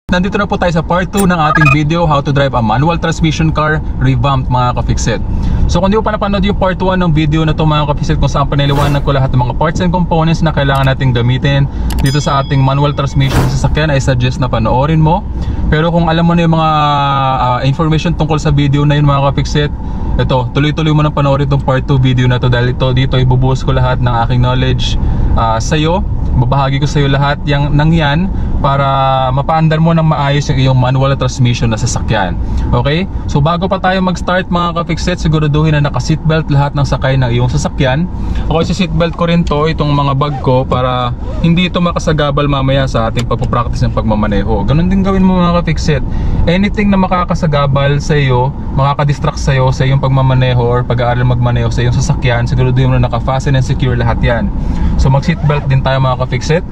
Nandito na po tayo sa part 2 ng ating video, how to drive a manual transmission car revamped mga ka-fixit. So kung di mo pa napanood yung part 1 ng video na to mga ka-fixit, kung saan paniliwanag ko lahat ng mga parts and components na kailangan nating gamitin dito sa ating manual transmission sa sasakyan, I suggest na panoorin mo. Pero kung alam mo na yung mga information tungkol sa video na yun mga ka-fixit, ito, tuloy-tuloy mo na panoorin itong part 2 video na to, dahil dito ibubuhos ko lahat ng aking knowledge sa'yo. Babahagi ko sa iyo lahat ng yan para mapaandar mo ng maayos yung iyong manual transmission na sasakyan. Okay? So bago pa tayo mag-start mga ka-fixit, siguraduhin na naka-seatbelt lahat ng sakay ng iyong sasakyan. Ako si-seatbelt ko rin to, itong mga bag ko, para hindi ito makasagabal mamaya sa ating pagpapractice ng pagmamaneho. Ganun din gawin mo mga ka-fixit. Anything na makakasagabal sa iyo, makakadistract sa iyo sa iyong pagmamaneho or pag-aaral magmaneho sa iyong sasakyan, siguraduhin mo na naka-fasten and secure lahat yan. So mag-seatbelt din tayo mga ka-fixit.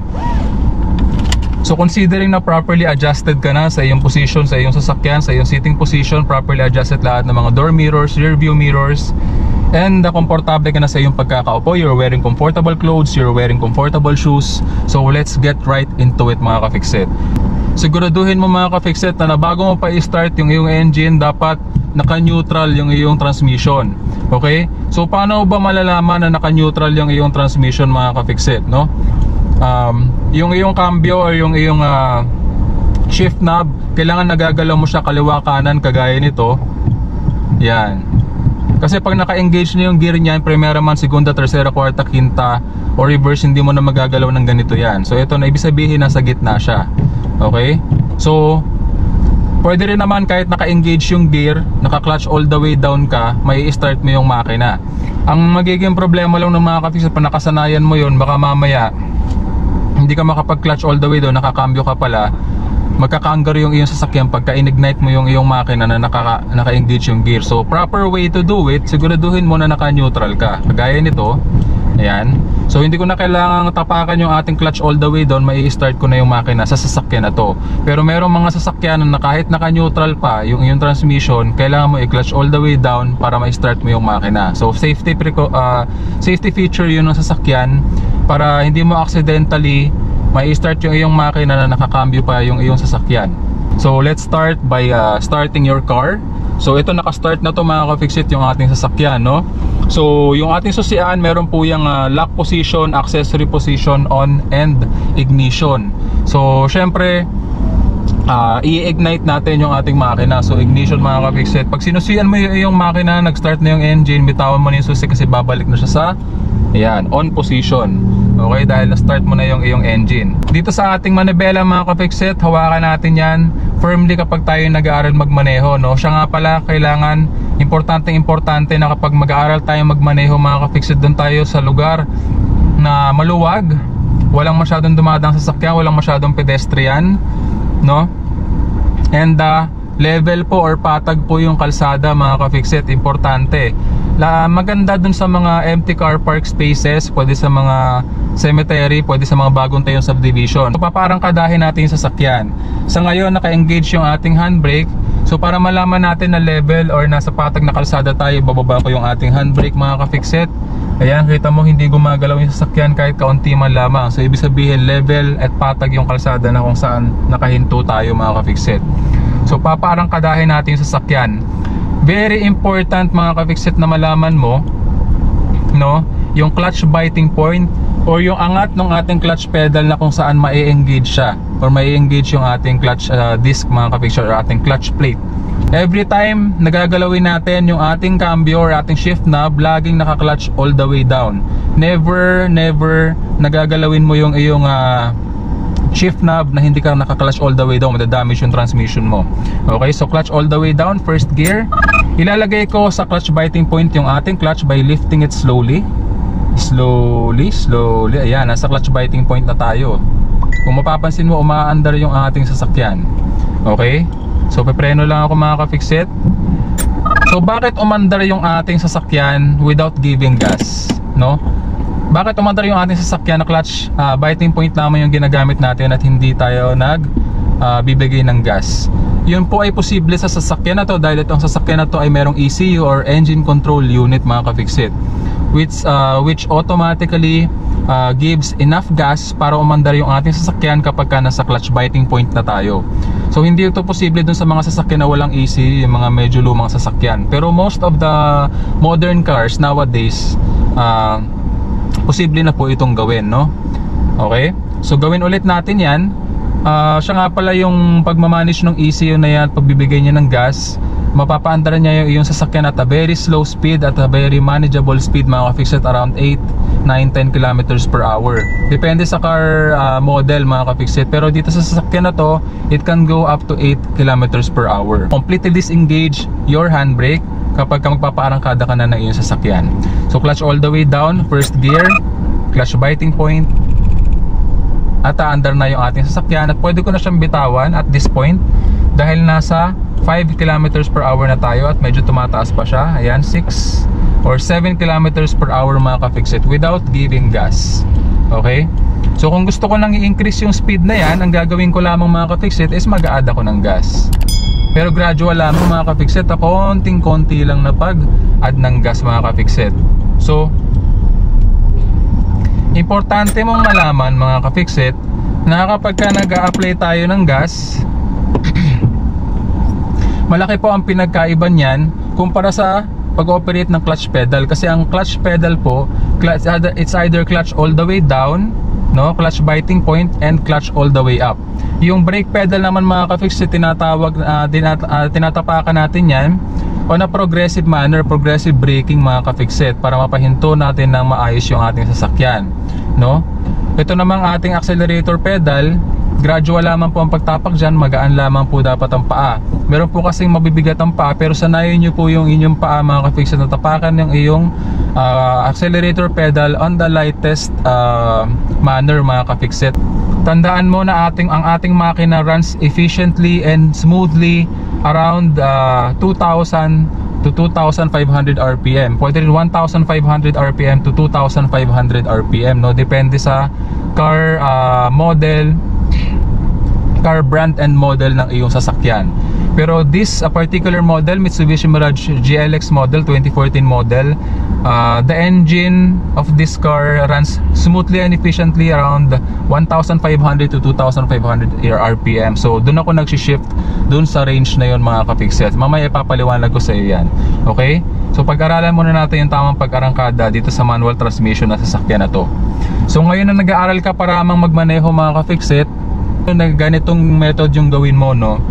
So considering na properly adjusted ka na sa iyong position, sa iyong sasakyan, sa iyong seating position, properly adjusted lahat ng mga door mirrors, rear view mirrors, and komportable ka na sa iyong pagkakaupo, you're wearing comfortable clothes, you're wearing comfortable shoes. So let's get right into it mga ka-fixit. Siguraduhin mo mga ka-fixit na bago mo pa i-start yung iyong engine, dapat naka-neutral yung iyong transmission. Okay? So paano ba malalaman na naka-neutral yung iyong transmission mga ka-fixit, no? Yung iyong cambio or yung iyong shift knob, kailangan nagagalaw mo siya kaliwa kanan kagaya nito. Yan. Kasi pag naka-engage na yung gear niyan, primera man, segunda, tercera, kwarta, quinta o reverse, hindi mo na magagalaw ng ganito yan. So ito na ibig sabihin nasa gitna siya. Okay? So pwede rin naman kahit naka-engage yung gear, naka-clutch all the way down ka, may i-start mo yung makina. Ang magiging problema lang ng mga ka-fixit, pag nakasanayan mo yun, baka mamaya hindi ka makapag-clutch all the way down, nakakambyo ka pala, magkakanggar yung iyong sasakyan pagka in-ignite mo yung iyong makina na naka-engage yung gear. So proper way to do it, siguraduhin mo na naka-neutral ka. Kagaya nito, ayan. So hindi ko na kailangang tapakan yung ating clutch all the way down, may i-start ko na yung makina sa sasakyan na to. Pero merong mga sasakyan na kahit naka-neutral pa yung iyong transmission, kailangan mo i-clutch all the way down para ma-start mo yung makina. So safety feature yun ng sasakyan, para hindi mo accidentally mai-start yung iyong makina na nakakambyo pa yung iyong sasakyan. So let's start by starting your car. So ito, naka-start na to mga ka-fixit yung ating sasakyan, no? So yung ating susian, meron po yung lock position, accessory position, on, and ignition. So syempre i-ignite natin yung ating makina. So ignition mga ka-fixit. Pag sinusian mo yung makina, nag-start na yung engine, bitawan mo na yung susi kasi babalik na siya sa on position. Okay, dahil na-start mo na yung iyong engine. Dito sa ating manibela mga ka-fixit, hawakan natin yan firmly kapag tayo nag-aaral magmaneho, no? Siya nga pala, kailangan, importante na kapag mag-aaral tayo magmaneho mga ka-fixit, doon tayo sa lugar na maluwag, walang masyadong dumadang sasakyan, walang masyadong pedestrian, no? And level po or patag po yung kalsada mga ka-fixit, importante. Maganda dun sa mga empty car park spaces, pwede sa mga cemetery, pwede sa mga bagong tayong subdivision. So paparang kadahin natin yung sasakyan. Sa ngayon naka-engage yung ating handbrake. So para malaman natin na level or nasa patag na kalsada tayo, bababa ko yung ating handbrake mga ka-fixit. Ayan, kita mo hindi gumagalaw yung sasakyan kahit kaunti man lamang. So ibig sabihin level at patag yung kalsada na kung saan nakahinto tayo mga ka-fixit. So paparang kadahin natin yung sasakyan. Very important mga ka-fixit na malaman mo, no, yung clutch biting point or yung angat ng ating clutch pedal na kung saan ma-engage siya or ma-engage yung ating clutch disc mga ka-fixit or ating clutch plate. Every time nagagalawin natin yung ating cambio or ating shift knob, laging naka-clutch all the way down. Never nagagalawin mo yung iyong shift knob na hindi ka naka-clutch all the way down, madadamage yung transmission mo. Okay, so clutch all the way down, first gear. Ilalagay ko sa clutch biting point yung ating clutch by lifting it slowly. Ayan, nasa clutch biting point na tayo. Kung mapapansin mo, umaandar yung ating sasakyan. Okay, so pepreno lang ako mga ka-fixit. So bakit umandar yung ating sasakyan without giving gas, no? Bakit umandar yung ating sasakyan na clutch biting point naman yung ginagamit natin at hindi tayo bibigay ng gas? Yun po ay posible sa sasakyan na to dahil itong sasakyan na to ay merong ECU or engine control unit mga ka-fixit, which automatically gives enough gas para umandar yung ating sasakyan kapag nasa clutch biting point na tayo. So hindi ito posible dun sa mga sasakyan na walang ECU, yung mga medyo lumang sasakyan. Pero most of the modern cars nowadays, posible na po itong gawin, no? Okay? So gawin ulit natin yan. Siya nga pala yung pagmamanage ng ECU na yan, pagbibigay niya ng gas, mapapaandaran niya yung sasakyan at a very slow speed, at a very manageable speed, mga ka-fix it, around 8, 9, 10 kilometers per hour. Depende sa car model, mga ka-fix it. Pero dito sa sasakyan na to, it can go up to 8 kilometers per hour. Completely disengage your handbrake kapag magpapaarangkada ka na ng iyong sasakyan. So clutch all the way down, first gear, clutch biting point, at aandar na yung ating sasakyan. At pwede ko na siyang bitawan at this point dahil nasa 5 kilometers per hour na tayo at medyo tumataas pa siya. Ayan, 6 or 7 kilometers per hour, mga ka-fix it, without giving gas. Okay? So kung gusto ko nang i-increase yung speed na yan, ang gagawin ko lamang, mga ka-fix it, is mag-a-add ako ng gas. Pero gradual lamang, mga ka-fix it, konting-konti lang na pag-add ng gas, mga ka-fix it. So importante mong malaman, mga ka-fix it, na kapag ka nag-a-apply tayo ng gas, malaki po ang pinagkaiba niyan kumpara sa pag-operate ng clutch pedal. Kasi ang clutch pedal po, it's either clutch all the way down, no, clutch biting point, and clutch all the way up. Yung brake pedal naman, mga ka-fix it, tinatapakan natin yan on a progressive manner, progressive braking, mga ka-fix it, para mapahinto natin ng maayos yung ating sasakyan, no? Ito namang ating accelerator pedal, gradual lamang po ang pagtapak dyan, magaan lamang po dapat ang paa. Meron po kasing mabibigat ang paa, pero sanayin nyo po yung inyong paa, mga ka-fix it, na tapakan yung iyong accelerator pedal on the lightest manner, mga ka-fix it. Tandaan mo na ang ating makina runs efficiently and smoothly around 2,000 to 2,500 RPM. Pwede rin 1,500 RPM to 2,500 RPM, no? Depende sa car model, car brand and model ng iyong sasakyan. Pero this particular model, Mitsubishi Mirage GLX model, 2014 model, the engine of this car runs smoothly and efficiently around 1,500 to 2,500 RPM. So doon ako nag-shift doon sa range na yon, mga ka-fix it. Mamaya ipapaliwanag ko sa iyo yan. Okay? So pag-aralan muna natin yung tamang pag-arangkada dito sa manual transmission na sasakyan na to. So ngayon na nag-aaral ka para amang magmaneho, mga ka-fix it, ganitong method yung gawin mo, no?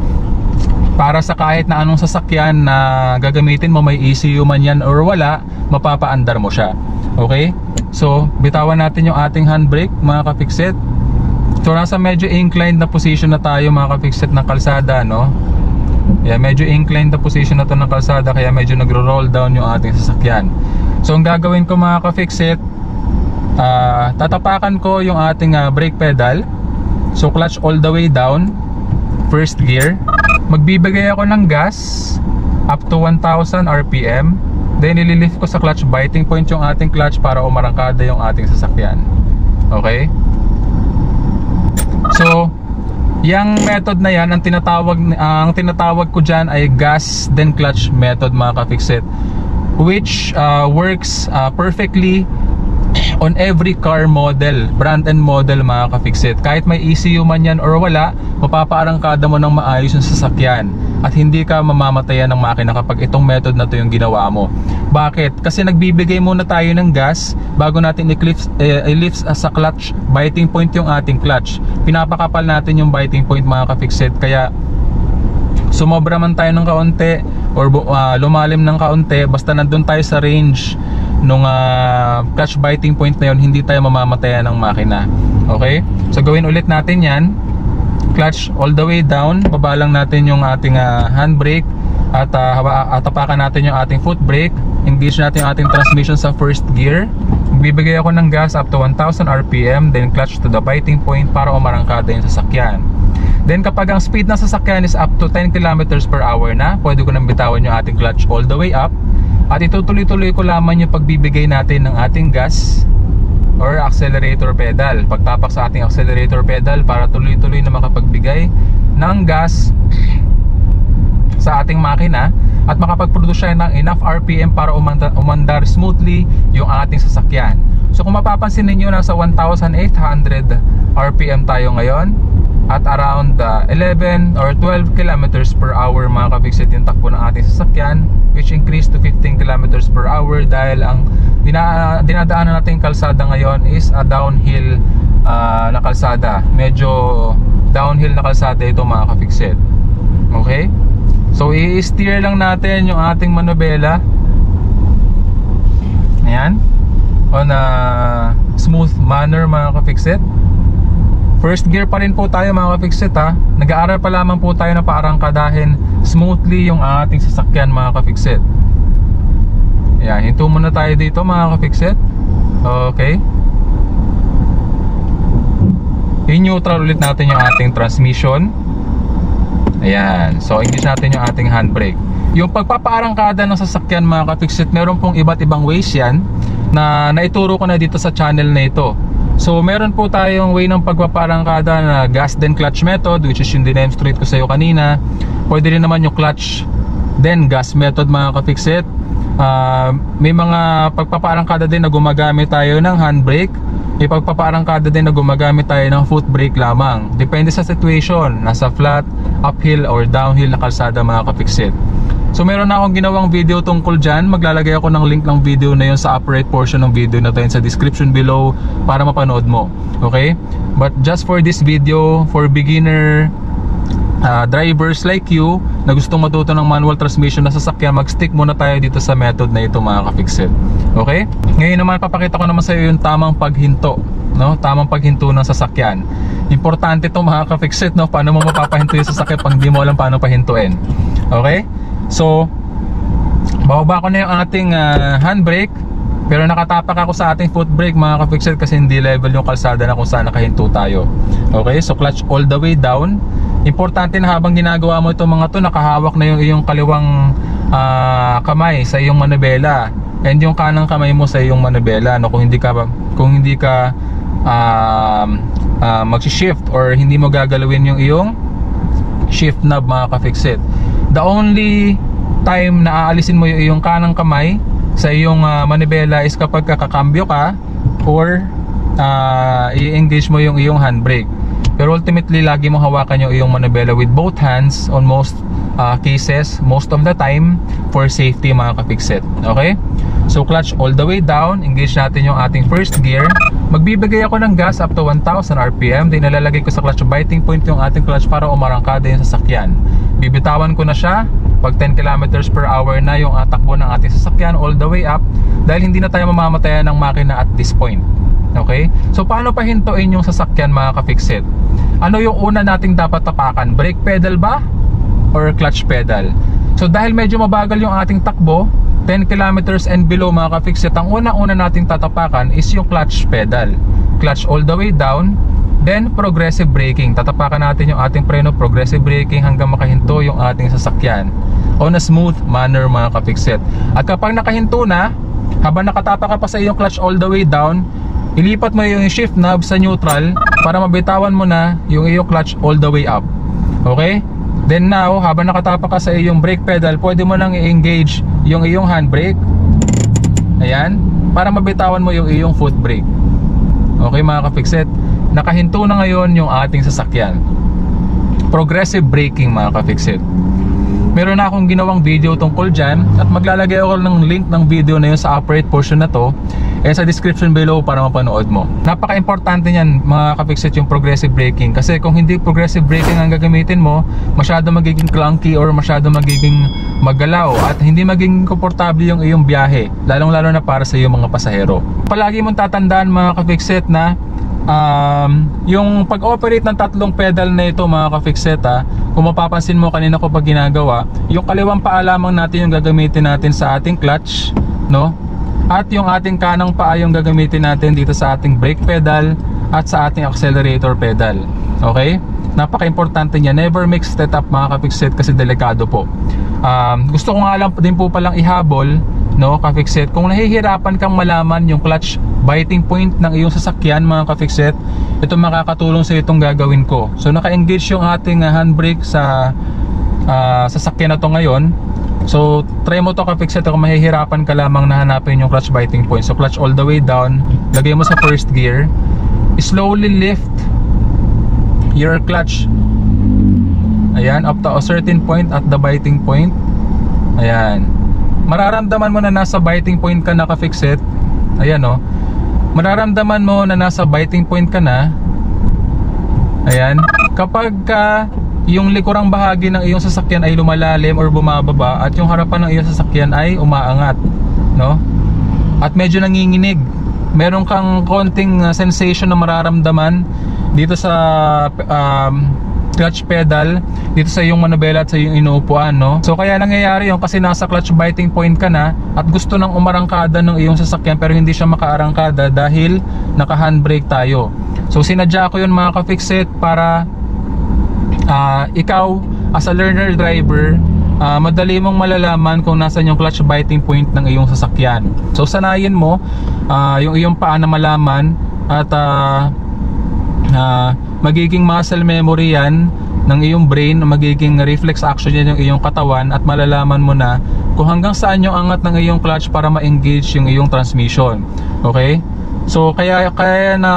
Para sa kahit na anong sasakyan na gagamitin mo, may ECU man yan or wala, mapapaandar mo siya. Okay? So bitawan natin yung ating handbrake, mga ka-fix it. So nasa medyo inclined na position na tayo, mga ka-fix it, ng kalsada, no? Yeah, medyo inclined na position na to ng kalsada, kaya medyo nagro-roll down yung ating sasakyan. So ang gagawin ko, mga ka-fix it, tatapakan ko yung ating brake pedal. So clutch all the way down, first gear. Magbibigay ako ng gas up to 1,000 RPM. Then ililift ko sa clutch biting point yung ating clutch para umarangkada yung ating sasakyan. Okay? So yung method na yan, ang tinatawag ko dyan ay gas then clutch method, mga ka-fix it, which works perfectly on every car model, brand and model, mga ka-fix it. Kahit may ECU man yan or wala, mapapaarangkada mo ng maayos yung sasakyan at hindi ka mamamatayan ng makina kapag itong method na to yung ginawa mo. Bakit? Kasi nagbibigay muna tayo ng gas bago natin i-lift sa clutch biting point yung ating clutch. Pinapakapal natin yung biting point, mga ka-fix it. Kaya sumobra man tayo ng kaunti or lumalim ng kaunti, basta nandun tayo sa range nung clutch biting point na yun, hindi tayo mamamatayan ng makina. Okay? So gawin ulit natin yan. Clutch all the way down, baba lang natin yung ating handbrake at tapakan natin yung ating foot brake. Engage natin yung ating transmission sa first gear. Bibigay ako ng gas up to 1,000 RPM, then clutch to the biting point para umarangkada yung sasakyan. Then kapag ang speed ng sasakyan is up to 10 kilometers per hour na, pwede ko nang bitawan yung ating clutch all the way up. At itutuloy-tuloy ko lamang yung pagbibigay natin ng ating gas or accelerator pedal. Pagtapak sa ating accelerator pedal para tuloy-tuloy na makapagbigay ng gas sa ating makina at makapag-produce siya ng enough RPM para umandar smoothly yung ating sasakyan. So kung mapapansin ninyo, nasa 1,800 RPM tayo ngayon. at around 11 or 12 kilometers per hour mga ka-fixit yung takbo ng ating sasakyan, which increased to 15 kilometers per hour dahil ang dinadaanan natin kalsada ngayon is a downhill na kalsada. Medyo downhill na kalsada ito mga ka-fixit. Okay? So i-steer lang natin yung ating manubela. Ayan, on a smooth manner mga ka-fixit. First gear pa rin po tayo mga ka-fixit ha. Nag-aaral pa lamang po tayo na paarangkadahin smoothly yung ating sasakyan mga ka-fixit. Ayan, hinto muna tayo dito mga ka-fixit. Okay, i-neutral ulit natin yung ating transmission. Ayan, so engage natin yung ating handbrake. Yung pagpapaarangkada ng sasakyan mga ka-fixit, meron pong iba't ibang ways yan na naituro ko na dito sa channel na ito. So meron po tayong way ng pagpaparangkada na gas then clutch method, which is yung dinemonstrate ko sa iyo kanina. Pwede rin naman yung clutch then gas method mga ka-fixit. May mga pagpaparangkada din na gumagamit tayo ng handbrake. May pagpaparangkada din na gumagamit tayo ng foot brake lamang. Depende sa situation, nasa flat, uphill or downhill na kalsada mga ka-fixit. So meron na akong ginawang video tungkol dyan. Maglalagay ako ng link ng video na yun sa upper right portion ng video na to sa description below para mapanood mo. Okay? But just for this video, for beginner drivers like you na gustong matuto ng manual transmission na sasakyan, mag-stick muna tayo dito sa method na ito mga ka-fixit. Okay? Ngayon naman papakita ko naman sa iyo yung tamang paghinto, no? Tamang paghinto ng sasakyan. Importante ito mga ka-fixit, no? Paano mo mapapahinto yung sasakyan pag di mo alam paano pahintuin. Okay? So bababa ko na yung ating handbrake, pero nakatapak ako sa ating foot brake mga ka-fixit kasi hindi level yung kalsada na kung saan nakahinto tayo. Okay, so clutch all the way down. Importante na habang ginagawa mo itong mga to, nakahawak na yung iyong kaliwang kamay sa iyong manubela and yung kanang kamay mo sa iyong manubela, no? Kung hindi ka mag-shift or hindi mo gagalawin yung iyong shift knob mga ka-fixit. The only time na aalisin mo yung iyong kanang kamay sa iyong manibela is kapag kakambyo ka or i-engage mo yung iyong handbrake. Pero ultimately lagi mo hawakan yung iyong manibela with both hands on most cases, most of the time, for safety mga ka-fixit. Okay? So clutch all the way down, engage natin yung ating first gear. Magbibigay ako ng gas up to 1000 RPM, then nalalagay ko sa clutch biting point yung ating clutch para umarangkada yung sasakyan. Bibitawan ko na siya pag 10 kilometers per hour na yung takbo ng ating sasakyan all the way up, dahil hindi na tayo mamamatayan ng makina at this point. Okay? So paano pahintuin yung sasakyan mga ka-fixit? Ano yung una nating dapat tapakan? Brake pedal ba? Or clutch pedal? So dahil medyo mabagal yung ating takbo, 10 kilometers and below mga ka-fixit, ang una-una nating tatapakan is yung clutch pedal. Clutch all the way down, then progressive braking. Tatapakan natin yung ating preno, progressive braking hanggang makahinto yung ating sasakyan on a smooth manner mga ka-fixit. At kapag nakahinto na, habang nakatapak ka pa sa iyong clutch all the way down, ilipat mo yung shift knob sa neutral para mabitawan mo na yung iyong clutch all the way up. Okay? Then now, habang nakatapak ka sa iyong brake pedal, pwede mo nang i-engage yung iyong handbrake. Ayan, para mabitawan mo yung iyong foot brake. Okay mga ka-fixit, nakahinto na ngayon yung ating sasakyan. Progressive braking mga ka-fixit. Meron na akong ginawang video tungkol dyan at maglalagay ako ng link ng video na yun sa upper right portion na to sa description below para mapanood mo. Napaka-importante niyan mga ka-fixit yung progressive braking, kasi kung hindi progressive braking ang gagamitin mo, masyado magiging clunky or masyado magiging maggalaw at hindi magiging komportable yung iyong biyahe, lalong-lalo na para sa iyong mga pasahero. Palagi mong tatandaan mga ka-fixit na yung pag-operate ng tatlong pedal na ito mga ka-fixit, kung mapapansin mo kanina ko pag ginagawa, yung kaliwang paa lamang natin yung gagamitin natin sa ating clutch, no? At yung ating kanang paa yung gagamitin natin dito sa ating brake pedal at sa ating accelerator pedal. Okay? Napaka-importante niya. Never mix that up mga ka-fixit kasi delikado po. Gusto ko nga lang din po palang ihabol, no, ka-fixit, kung nahihirapan kang malaman yung clutch biting point ng iyong sasakyan mga ka-fixit, ito makakatulong sa itong gagawin ko. So naka-engage yung ating handbrake sa sasakyan na to ngayon. So try mo to ka-fixit kung mahihirapan ka lamang na hanapin yung clutch biting point. So clutch all the way down, lagay mo sa first gear, slowly lift your clutch. Ayan, up to a certain point at the biting point. Ayan. Mararamdaman mo na nasa biting point ka naka-fix it. Ayan o. Mararamdaman mo na nasa biting point ka na. Ayan. Kapag yung likurang bahagi ng iyong sasakyan ay lumalalim or bumababa at yung harapan ng iyong sasakyan ay umaangat, no? At medyo nanginginig. Meron kang konting sensation na mararamdaman dito sa clutch pedal, dito sa iyong manubela at sa iyong inuupuan, no? So kaya nangyayari yun kasi nasa clutch biting point ka na at gusto nang umarangkada ng iyong sasakyan pero hindi siya makaarangkada dahil naka handbrake tayo. So sinadya ko yun mga ka-fixit para ikaw as a learner driver, madali mong malalaman kung nasan yung clutch biting point ng iyong sasakyan. So sanayin mo yung iyong paa na malaman at magiging muscle memory yan ng iyong brain, magiging reflex action yan yung iyong katawan at malalaman mo na kung hanggang saan yung angat ng iyong clutch para ma-engage yung iyong transmission. Okay? So kaya na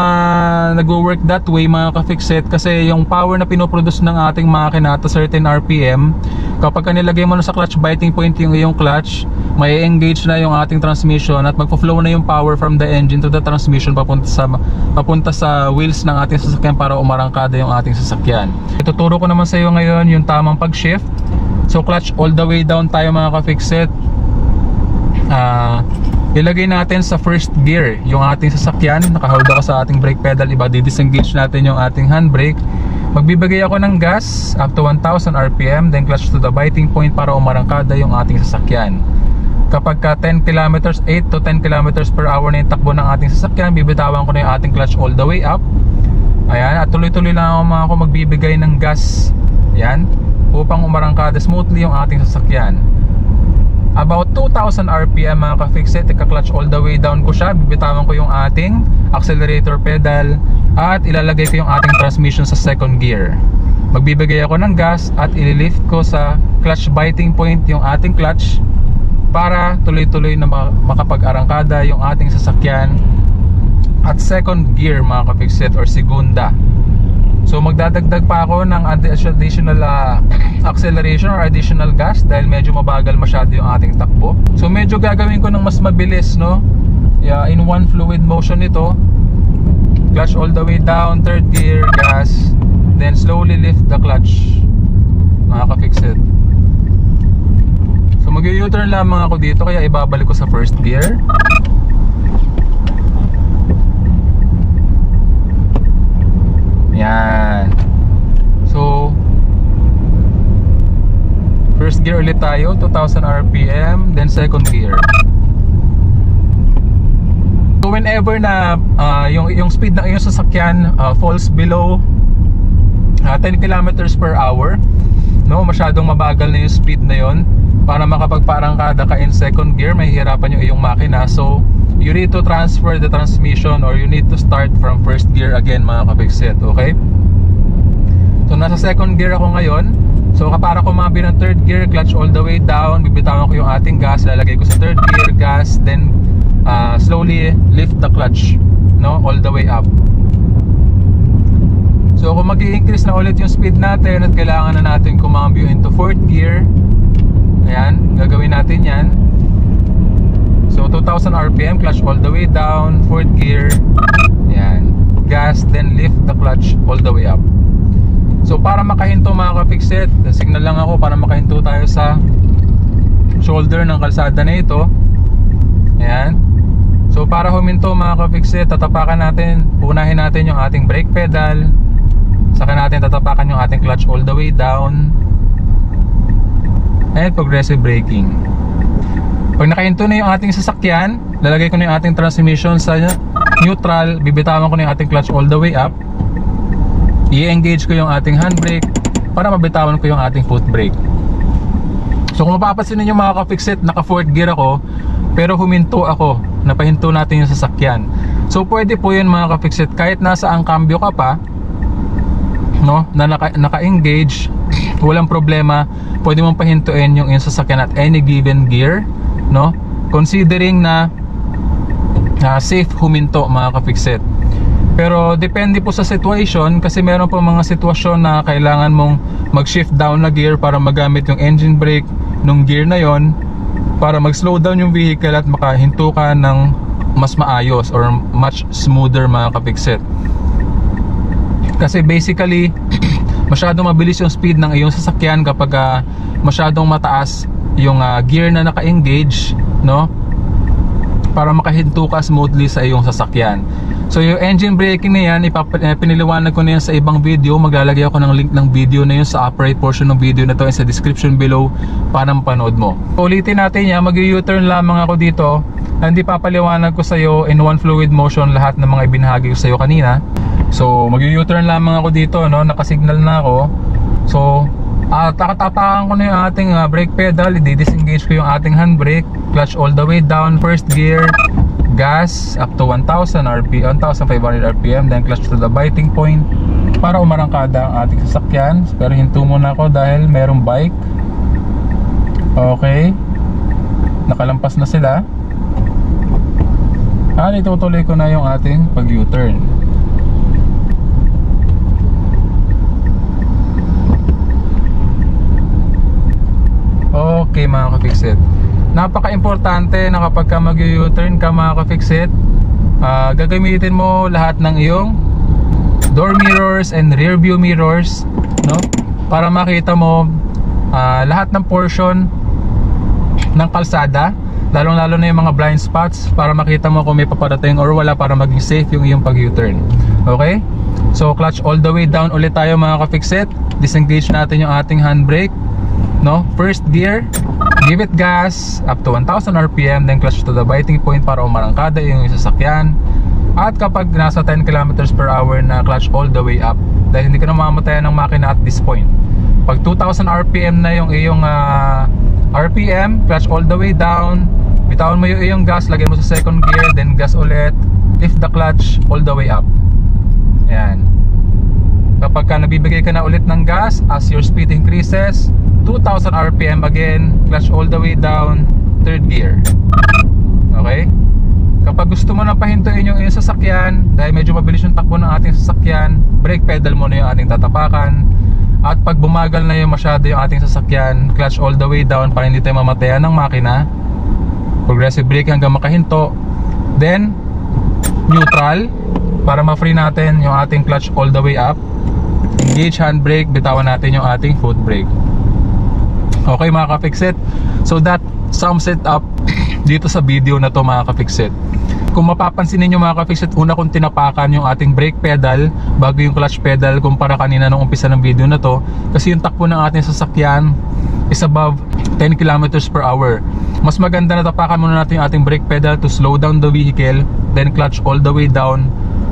nag-work that way mga ka-fixit kasi yung power na pinoproduce ng ating makina at a certain RPM, kapag nilagay mo na sa clutch biting point yung iyong clutch, may engage na yung ating transmission at magpo-flow na yung power from the engine to the transmission papunta sa wheels ng ating sasakyan para umarangkada yung ating sasakyan. Ituturo ko naman sa iyo ngayon yung tamang pag-shift. So clutch all the way down tayo mga ka-fixit. Ilagay natin sa first gear yung ating sasakyan, nakahold ako sa ating brake pedal, di-disengage natin yung ating handbrake. Magbibigay ako ng gas up to 1000 RPM, then clutch to the biting point para umarangkada yung ating sasakyan. Kapag 10 kilometers, 8 to 10 kilometers per hour na yung takbo ng ating sasakyan, bibitawan ko na yung ating clutch all the way up. Ayan, at tuloy-tuloy lang ako magbibigay ng gas, ayan, upang umarangkada smoothly yung ating sasakyan. About 2000 RPM mga ka-fixit, ika-clutch all the way down ko siya, bibitawan ko yung ating accelerator pedal at ilalagay ko yung ating transmission sa second gear. Magbibigay ako ng gas at ililift ko sa clutch biting point yung ating clutch para tuloy-tuloy na makapag-arangkada yung ating sasakyan at second gear mga ka-fixit or segunda. So magdadagdag pa ako ng additional acceleration or additional gas dahil medyo mabagal masyado yung ating takbo. So medyo gagawin ko ng mas mabilis, no? Yeah, in one fluid motion ito. Clutch all the way down, third gear, gas, then slowly lift the clutch mga ka-fixit. So mag-u-turn lamang ako dito kaya ibabalik ko sa first gear. Yan. So first gear ulit tayo, 2000 RPM, then second gear. So whenever na yung speed ng iyong sasakyan falls below 10 kilometers per hour, no, masyadong mabagal na yung speed na yon, para makapagparangkada ka in second gear, mahihirapan yung iyong makina. So you need to transfer the transmission or you need to start from first gear again mga ka-fixit, okay? So nasa second gear ako ngayon. So para kumabi ng third gear, clutch all the way down, bibitawan ko yung ating gas, lalagay ko sa third gear, gas, then slowly lift the clutch, no, all the way up. So kung mag-i-increase na ulit yung speed natin at kailangan na natin kumambyo into fourth gear, ayan, gagawin natin yan. So 2000 RPM, clutch all the way down, fourth gear, ayan, gas, then lift the clutch all the way up. So para makahinto mga ka-fixit, signal lang ako para makahinto tayo sa shoulder ng kalsada na ito. Ayan. So para huminto mga ka-fixit, tatapakan natin, unahin natin yung ating brake pedal, saka natin tatapakan yung ating clutch all the way down, and progressive braking. Pag nakahinto na yung ating sasakyan, lalagay ko na yung ating transmission sa neutral, bibitawan ko na yung ating clutch all the way up, i-engage ko yung ating handbrake para mabitawan ko yung ating foot brake. So kung mapapansin niyo mga ka-fixit, naka fourth gear ako pero huminto ako, napahinto natin yung sasakyan. So pwede po yun mga ka-fixit, kahit nasa ang cambio ka pa, no, na naka-engage, walang problema, pwede mong pahintuin yung sasakyan at any given gear, no, considering na safe huminto mga ka-fixit. Pero depende po sa situation, kasi meron po mga sitwasyon na kailangan mong mag-shift down na gear para magamit yung engine brake nung gear na yon, para mag-slow down yung vehicle at makahinto ka ng mas maayos or much smoother mga kapiksit. Kasi basically masyadong mabilis yung speed ng iyong sasakyan kapag masyadong mataas yung gear na naka-engage, no? Para makahinto ka smoothly sa iyong sasakyan. So yung engine braking na yan, piniliwanag ko na yan sa ibang video. Maglalagay ako ng link ng video na yun sa upper right portion ng video na to and sa description below para mapanood mo. Ulitin natin yan, mag-U-turn lamang ako dito. Hindi papaliwanag ko sa iyo in one fluid motion lahat ng mga ibinahagi ko sa iyo kanina. So mag-U-turn lamang ako dito, no? Nakasignal na ako. So takatapakan ko na yung ating brake pedal, i-disengage ko yung ating handbrake, clutch all the way down, first gear, gas up to 1,000 RPM, 1,500 RPM, then clutch to the biting point para umarangkada ang ating sasakyan. Pero hinto muna ako dahil merong bike. Okay, nakalampas na sila. Itutuloy ko na yung ating pag-U-turn. Okay mga ka-fixit, napaka-importante na kapag ka mag-U-turn ka mga ka-fixit, gagamitin mo lahat ng iyong door mirrors and rear view mirrors, no? Para makita mo lahat ng portion ng kalsada, lalong-lalo na yung mga blind spots, para makita mo kung may paparating or wala, para maging safe yung iyong pag-U-turn. Okay? So clutch all the way down ulit tayo mga ka-fixit. Disengage natin yung ating handbrake, no? First gear, give it gas up to 1,000 RPM, then clutch to the biting point para umarangkada yung sasakyan. At kapag nasa 10 km/h na, clutch all the way up, dahil hindi ka na mamatayan ng makina at this point. Pag 2,000 RPM na yung iyong RPM, clutch all the way down, bitawan mo yung iyong gas, lagay mo sa second gear, then gas ulit, lift the clutch all the way up. Ayan. Kapag ka nabibigay ka na ulit ng gas, as your speed increases, 2,000 RPM again, clutch all the way down, third gear. Okay? Kapag gusto mo na pahintuin yung iyong sasakyan, dahil medyo mabilis yung takbo ng ating sasakyan, brake pedal mo na yung ating tatapakan. At pag bumagal na yung masyado yung ating sasakyan, clutch all the way down para hindi tayo mamatayan ng makina. Progressive brake hanggang makahinto. Then neutral para ma-free natin yung ating clutch all the way up. Engage handbrake, bitawan natin yung ating foot brake. Okay mga ka-fixit, so that sums it up dito sa video na to mga ka-fixit. Kung mapapansin niyo mga ka-fixit, una kong tinapakan yung ating brake pedal bago yung clutch pedal kumpara kanina nung umpisa ng video na to, kasi yung takbo ng ating sasakyan is above 10 km/h. Mas maganda na tapakan muna natin yung ating brake pedal to slow down the vehicle, then clutch all the way down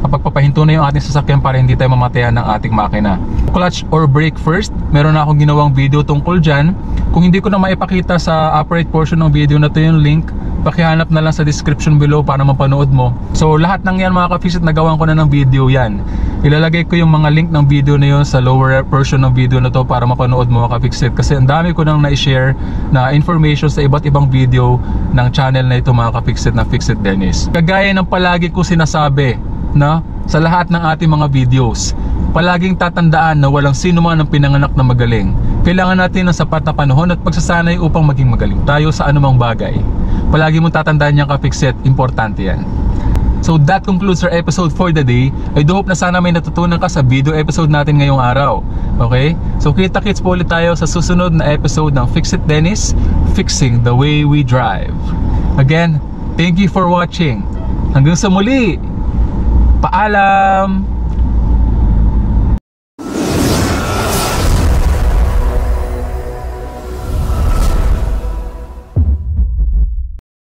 kapag papahinto na yung ating sasakyan para hindi tayo mamatayan ng ating makina. Clutch or brake first, meron na akong ginawang video tungkol dyan. Kung hindi ko na maipakita sa upper right portion ng video na to yung link, pakihanap na lang sa description below para mapanood mo. So lahat ng yan mga ka-fixit, nagawan ko na ng video yan. Ilalagay ko yung mga link ng video na yun sa lower portion ng video na to para mapanood mo mga ka-fixit, kasi ang dami ko nang na-share na information sa iba't ibang video ng channel na ito mga ka-fixit na Fixit Dennis. Kagaya ng palagi ko sinasabi, no? Sa lahat ng ating mga videos, palaging tatandaan na walang sino man ang pinanganak na magaling. Kailangan natin ng sapat na panahon at pagsasanay upang maging magaling tayo sa anumang bagay. Palagi mong tatandaan yan ka-fixit, importante yan. So that concludes our episode for the day. I do hope na sana may natutunan ka sa video episode natin ngayong araw. Okay? So kita-kits po ulit tayo sa susunod na episode ng Fixit Dennis, Fixing the Way We Drive. Again, thank you for watching. Hanggang sa muli! Paalam!